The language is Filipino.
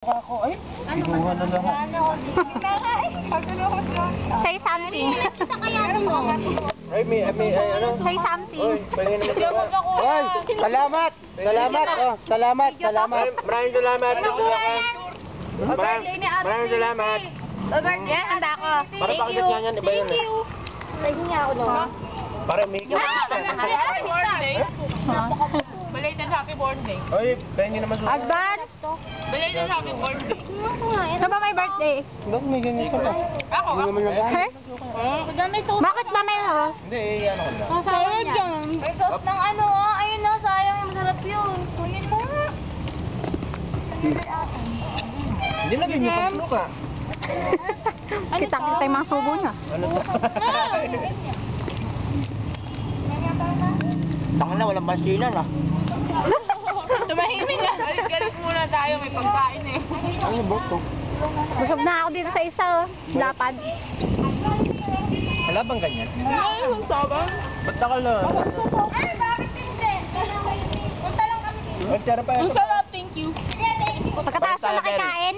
Ako, ay, kinuha na lahat. Say something. Ay, ano? Say something. Oy, pahingin naman ako. Oy, salamat! Salamat, oh, salamat, salamat. Maraming salamat. Maraming salamat. Yan, handa ko. Para pakita niya yan, iba yun eh. Lagi niya ako doon. Para may ikaw. Happy birthday. Belated happy birthday. Oy, pahingin naman susunod. Advance. Belated happy birthday. Ano ba may birthday? Ba't may ganyan ka ba? Ako, Hindi naman nag-ano. Her? Bakit ba may host? Hindi, ano ko lang. Sayang dyan. May sauce ng ano, ayun na, sayang, masarap yun. Kunin mo nga. Hindi na din yung pagsuka. Kita-kita yung mga subo niya. Ano to? Taka na, walang pansinan ah. Tumahimik na. Galit muna tayo, may pagkain eh. Ano ba ito? Busog na ako dito sa isa, oh. Lapad. Wala bang ganyan? Ay, ang sabang. Ba't takal na? Ay, bakit hindi? Punta lang kami dito. Ay, tiyara pa Ang ito. sarap, thank you. Pagkatapos na nakikain,